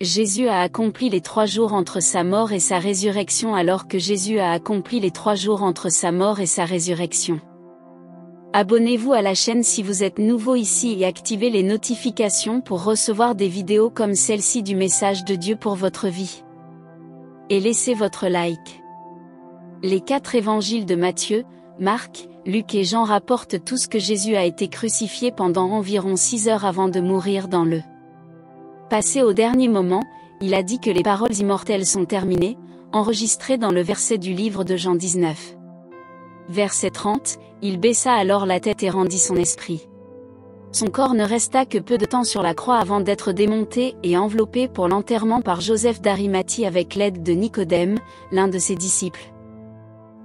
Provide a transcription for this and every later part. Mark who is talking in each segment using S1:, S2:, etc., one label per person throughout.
S1: Jésus a accompli les 3 jours entre sa mort et sa résurrection. Alors que Jésus a accompli les 3 jours entre sa mort et sa résurrection. Abonnez-vous à la chaîne si vous êtes nouveau ici et activez les notifications pour recevoir des vidéos comme celle-ci du message de Dieu pour votre vie. Et laissez votre like. Les 4 évangiles de Matthieu, Marc, Luc et Jean rapportent tous que Jésus a été crucifié pendant environ 6 heures avant de mourir dans le passé. Au dernier moment, il a dit que les paroles immortelles sont terminées, enregistrées dans le verset du livre de Jean 19. Verset 30, il baissa alors la tête et rendit son esprit. Son corps ne resta que peu de temps sur la croix avant d'être démonté et enveloppé pour l'enterrement par Joseph d'Arimathie avec l'aide de Nicodème, l'un de ses disciples.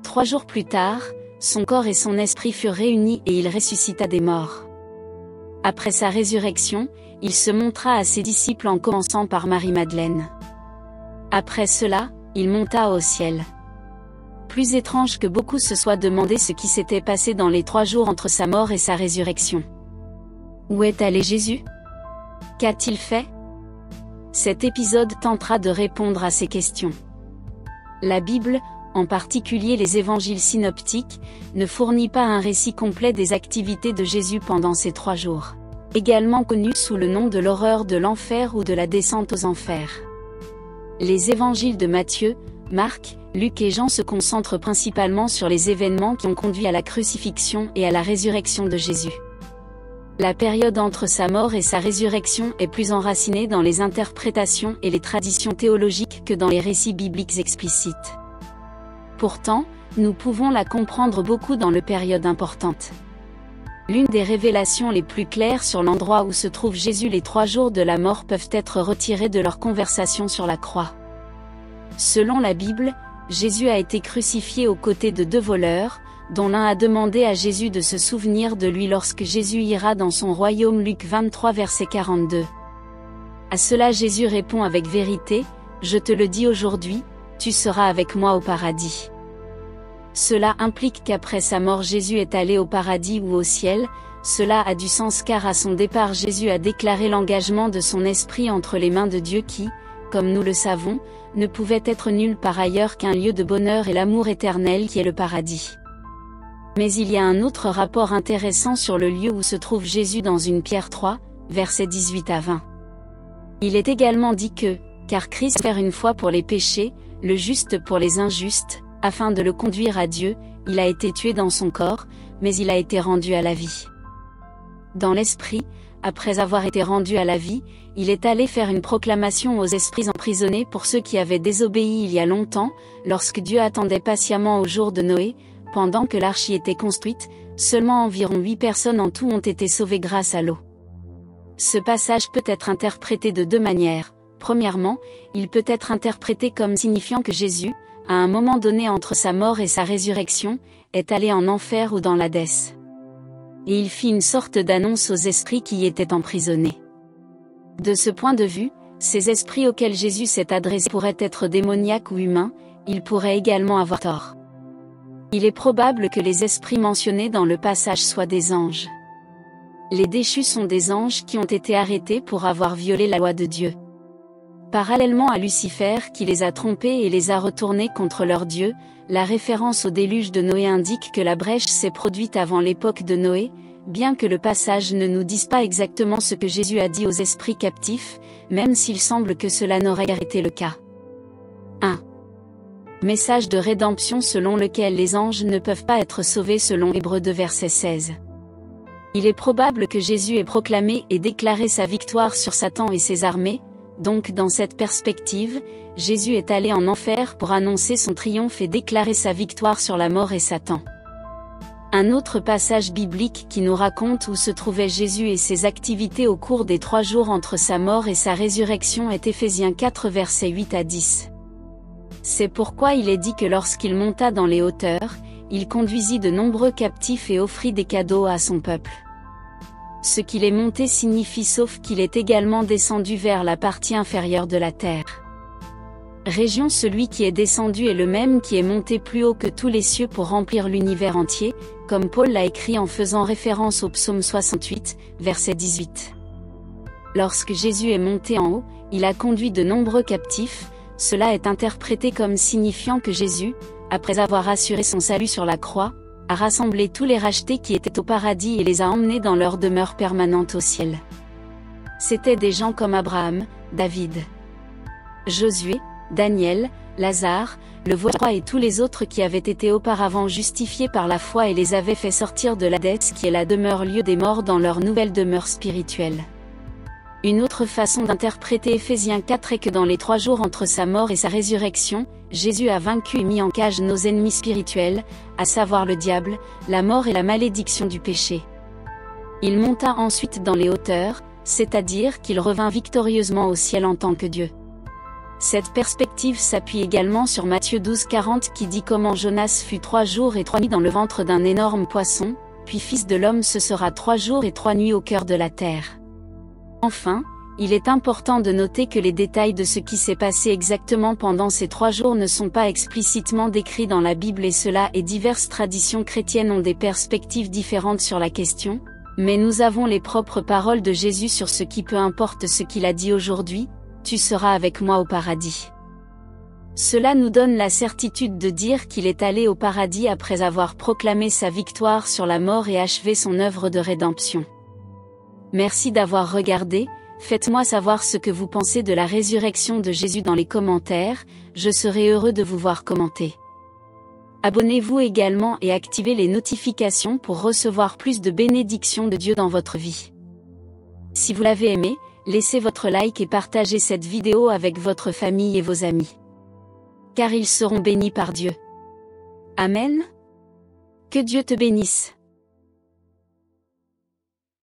S1: 3 jours plus tard, son corps et son esprit furent réunis et il ressuscita des morts. Après sa résurrection, il se montra à ses disciples en commençant par Marie-Madeleine. Après cela, il monta au ciel. Plus étrange que beaucoup se soient demandé ce qui s'était passé dans les 3 jours entre sa mort et sa résurrection. Où est allé Jésus? Qu'a-t-il fait? Cet épisode tentera de répondre à ces questions. La Bible, en particulier les évangiles synoptiques, ne fournit pas un récit complet des activités de Jésus pendant ces 3 jours, également connus sous le nom de l'horreur de l'enfer ou de la descente aux enfers. Les évangiles de Matthieu, Marc, Luc et Jean se concentrent principalement sur les événements qui ont conduit à la crucifixion et à la résurrection de Jésus. La période entre sa mort et sa résurrection est plus enracinée dans les interprétations et les traditions théologiques que dans les récits bibliques explicites. Pourtant, nous pouvons la comprendre beaucoup dans la période importante. L'une des révélations les plus claires sur l'endroit où se trouve Jésus les 3 jours de la mort peuvent être retirées de leur conversation sur la croix. Selon la Bible, Jésus a été crucifié aux côtés de 2 voleurs, dont l'un a demandé à Jésus de se souvenir de lui lorsque Jésus ira dans son royaume. Luc 23 verset 42. À cela Jésus répond avec vérité, « Je te le dis aujourd'hui, tu seras avec moi au paradis ». Cela implique qu'après sa mort Jésus est allé au paradis ou au ciel. Cela a du sens car à son départ Jésus a déclaré l'engagement de son esprit entre les mains de Dieu qui, comme nous le savons, ne pouvait être nulle part ailleurs qu'un lieu de bonheur et l'amour éternel qui est le paradis. Mais il y a un autre rapport intéressant sur le lieu où se trouve Jésus dans 1 Pierre 3, versets 18 à 20. Il est également dit que, car Christ fait une fois pour les péchés, le juste pour les injustes, afin de le conduire à Dieu, il a été tué dans son corps, mais il a été rendu à la vie. Dans l'esprit, après avoir été rendu à la vie, il est allé faire une proclamation aux esprits emprisonnés pour ceux qui avaient désobéi il y a longtemps, lorsque Dieu attendait patiemment au jour de Noé, pendant que l'arche y était construite, seulement environ 8 personnes en tout ont été sauvées grâce à l'eau. Ce passage peut être interprété de 2 manières. Premièrement, il peut être interprété comme signifiant que Jésus, à un moment donné entre sa mort et sa résurrection, est allé en enfer ou dans l'Hadès. Et il fit une sorte d'annonce aux esprits qui y étaient emprisonnés. De ce point de vue, ces esprits auxquels Jésus s'est adressé pourraient être démoniaques ou humains, ils pourraient également avoir tort. Il est probable que les esprits mentionnés dans le passage soient des anges. Les déchus sont des anges qui ont été arrêtés pour avoir violé la loi de Dieu. Parallèlement à Lucifer qui les a trompés et les a retournés contre leur Dieu, la référence au déluge de Noé indique que la brèche s'est produite avant l'époque de Noé, bien que le passage ne nous dise pas exactement ce que Jésus a dit aux esprits captifs, même s'il semble que cela n'aurait guère été le cas. 1. Message de rédemption selon lequel les anges ne peuvent pas être sauvés selon Hébreux 2 verset 16. Il est probable que Jésus ait proclamé et déclaré sa victoire sur Satan et ses armées. Donc dans cette perspective, Jésus est allé en enfer pour annoncer son triomphe et déclarer sa victoire sur la mort et Satan. Un autre passage biblique qui nous raconte où se trouvait Jésus et ses activités au cours des 3 jours entre sa mort et sa résurrection est Éphésiens 4 versets 8 à 10. C'est pourquoi il est dit que lorsqu'il monta dans les hauteurs, il conduisit de nombreux captifs et offrit des cadeaux à son peuple. Ce qu'il est monté signifie sauf qu'il est également descendu vers la partie inférieure de la terre. Région celui qui est descendu est le même qui est monté plus haut que tous les cieux pour remplir l'univers entier, comme Paul l'a écrit en faisant référence au psaume 68, verset 18. Lorsque Jésus est monté en haut, il a conduit de nombreux captifs. Cela est interprété comme signifiant que Jésus, après avoir assuré son salut sur la croix, a rassemblé tous les rachetés qui étaient au paradis et les a emmenés dans leur demeure permanente au ciel. C'étaient des gens comme Abraham, David, Josué, Daniel, Lazare, le roi et tous les autres qui avaient été auparavant justifiés par la foi et les avaient fait sortir de l'Hadès qui est la demeure lieu des morts dans leur nouvelle demeure spirituelle. Une autre façon d'interpréter Éphésiens 4 est que dans les 3 jours entre sa mort et sa résurrection, Jésus a vaincu et mis en cage nos ennemis spirituels, à savoir le diable, la mort et la malédiction du péché. Il monta ensuite dans les hauteurs, c'est-à-dire qu'il revint victorieusement au ciel en tant que Dieu. Cette perspective s'appuie également sur Matthieu 12:40 qui dit comment Jonas fut 3 jours et 3 nuits dans le ventre d'un énorme poisson, puis Fils de l'homme ce sera 3 jours et 3 nuits au cœur de la terre. Enfin, il est important de noter que les détails de ce qui s'est passé exactement pendant ces 3 jours ne sont pas explicitement décrits dans la Bible et cela et diverses traditions chrétiennes ont des perspectives différentes sur la question, mais nous avons les propres paroles de Jésus sur ce qui peu importe ce qu'il a dit aujourd'hui, tu seras avec moi au paradis. Cela nous donne la certitude de dire qu'il est allé au paradis après avoir proclamé sa victoire sur la mort et achevé son œuvre de rédemption. Merci d'avoir regardé, faites-moi savoir ce que vous pensez de la résurrection de Jésus dans les commentaires, je serai heureux de vous voir commenter. Abonnez-vous également et activez les notifications pour recevoir plus de bénédictions de Dieu dans votre vie. Si vous l'avez aimé, laissez votre like et partagez cette vidéo avec votre famille et vos amis. Car ils seront bénis par Dieu. Amen. Que Dieu te bénisse.